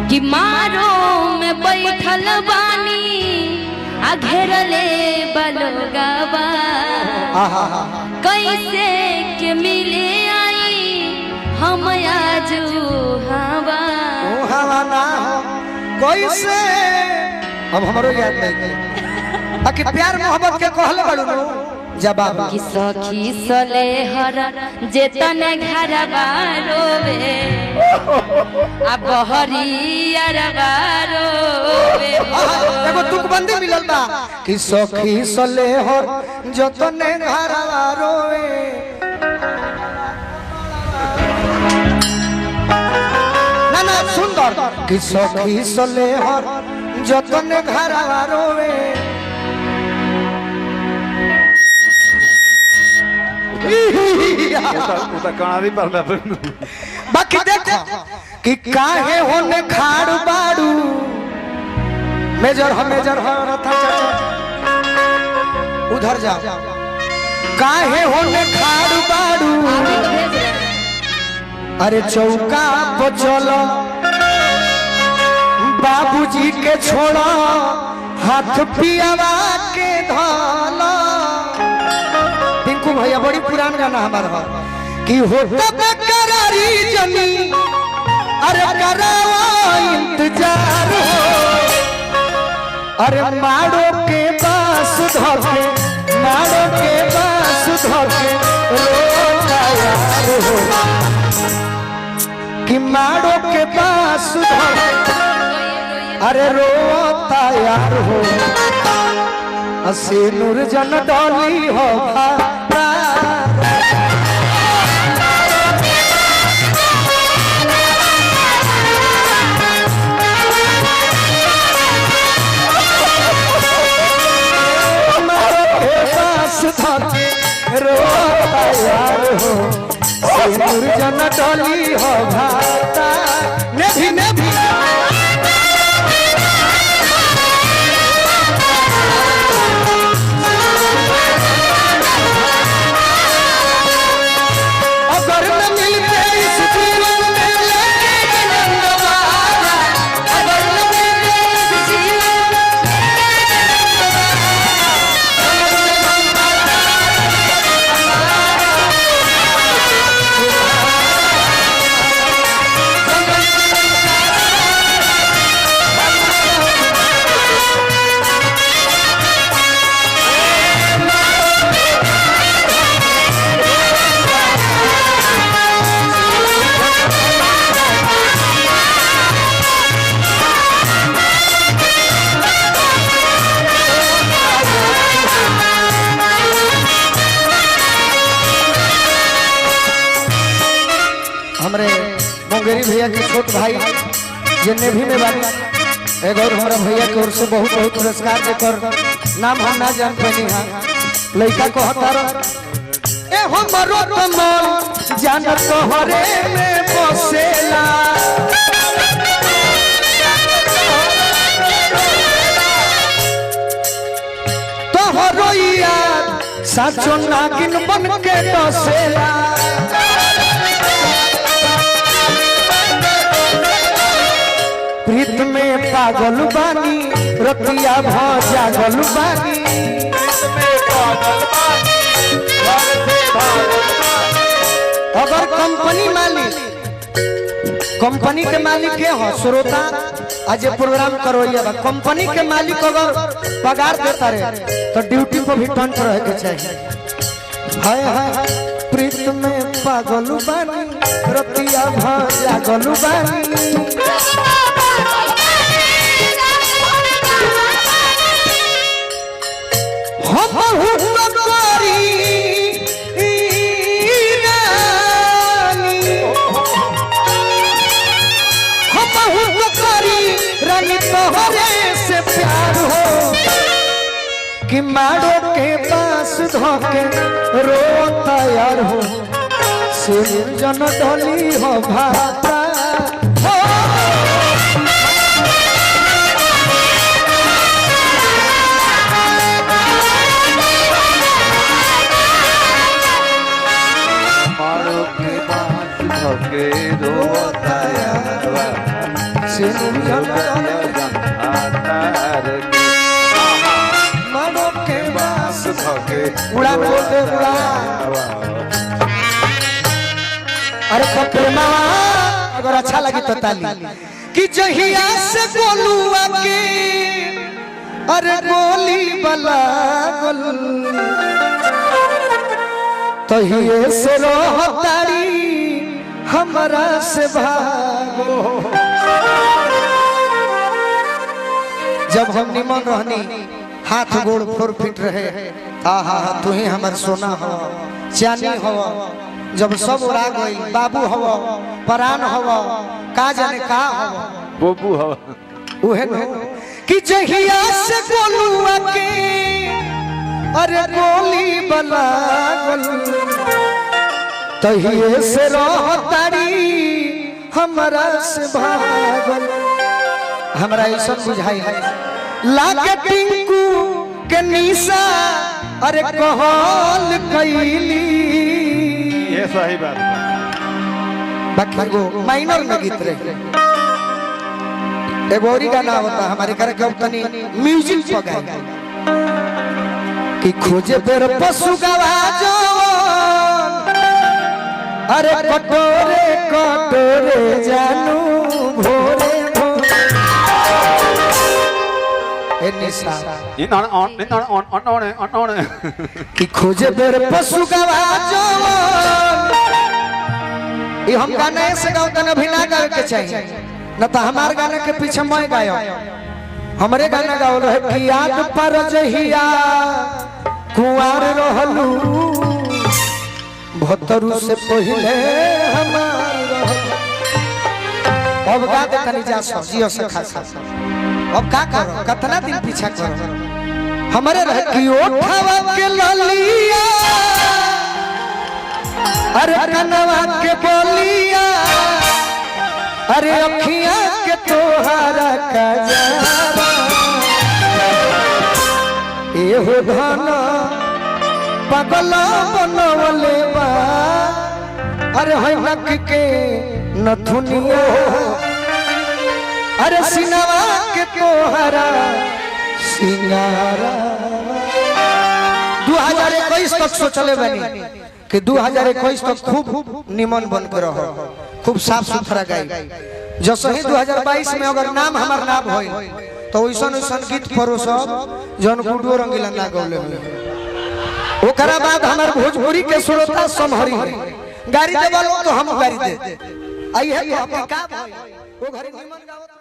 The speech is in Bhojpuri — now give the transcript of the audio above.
कि मारो में बैठल बानी आ घेरले बलोगावा कैसे के मिले आई हम आज हवा ना कैसे अब हमारो याद नहीं आखिर प्यार मोहब्बत के कहले बाड़ू जवाब कि सखी सले हर जेतन घर बारोवे आ बहरिया बारोवे एगो तुकबंदी मिलल बा कि सखी सले हर जतन घर बारोवे ना ना सुंदर कि सखी सले हर जतन घर बारोवे कणारी पर बाकी देखो कि काहे होने खाड़ू बाड़ू मेजर हो रथा उधर जाओ काहे होने खाड़ू बाड़ू अरे चौका पर चलो बाबूजी के छोड़ो हाथ पियावा के धोलो भैया बड़ी पुरान गाना हमारा कि होता बेकरारी जनी अरे करावा इंतजार हो अरे माड़ो के पास धोके माड़ो के पास धोके रोता यार हो कि माड़ो के पास धोके अरे रोता यार हो असे नूर जन डोली हो रोता यार हो सिंदूर जन डोली हो भाता नेभी अगर न मिलते इस जीवन में लेके नंदवाला अगर न मिलते इस जीवन हमरे मोंगेरी भैया के छोट भाई जे नेवी में बानी एगो हमारा भैया की ओर से बहुत बहुत पुरस्कार देकर नाम हम ना जान पानी हां लड़का को हतार ए हमरो तमन जान तोहरे में बसेला तोहरो यार साचो नागिन बन के डसेला प्रीत में पागल बानी रतिया भजा गल बानी अगर कंपनी के मालिक के हो श्रोता आज प्रोग्राम करोइए कंपनी के मालिक अगर पगार देता रहे तो ड्यूटी पर भी टन रहे के चाहिए हाय हाय प्रीत में पागल बानी रतिया भजा गल बानी तोहरे से प्यार हो कि माड़ो के पास धोके रोता यार हो सिर जन डोली हो भाता माड़ो के पास धोके रोता यार से मनो के बास उड़ा बोले उड़ा अरे कपड़मा अगर अच्छा लगी तो ताली कि जहिया से गोलुआ के अरे गोली बला गोल तहिए से रोहतारी हमरा से भागो जब हम निमन रहनी हाथ गोड़ फोर फिट रहे आहा तू ही हमर सोना हो चानी हो जब सब उड़ा गई बाबू हो परान हो का जाने का हो बबू हो उहे न कि जहिया से गोलुआ के अरे गोली बला गोल तहिए से रोहतारी हमरा से भागल हमरा ऐसा बुझाई लागे टिंकू के निशा अरे कहल कैली ये सही बात बाकी वो माइनर में गीत रहे एगो और गाना होता हमारे घर के तनी म्यूजिक पर गाए कि खोजे बेर पशु गवा जवान अरे कटोरे कटोरे जानू भोरे भोरे ए निशा कि खोजे बेर पशु गवा जवान ये हम गाना ऐसे गाओ तो अभी ना गावे के चाहिए न तो हमारे गाने के पीछे मैं गायो हमरे गाना गाओ रहे कि याद पर जहिया कुंवार रहलू भतरू से पहले हमार अब गा दे तनी जा सब्जियों से खा अब का करो कितना दिन पीछा करो हमारे रहे कि ओठावा के ललिया अरे कनवा के बोलिया अरे अखिया के तोहारा कजरा एहो धन पगल बनवले बा अरे हक के नथुनिया अरे सिनवा के तोहारा सिंगारा 2021 तक सोचले बनी कि 2021 तक खूब निमन बन के रहो खूब साफ सुथरा गाई जैसे ही 2022 में अगर नाम हमार नाम होई तो वैसन वैसन गीत परो सब जन गुडो रंगीला ना गौले ओकरा बाद हमार भोजपुरी के श्रोता समहरी गाड़ी दे बोलो तो हम गाड़ी दे आई है तो अपने का भाई वो घरी निमन गावत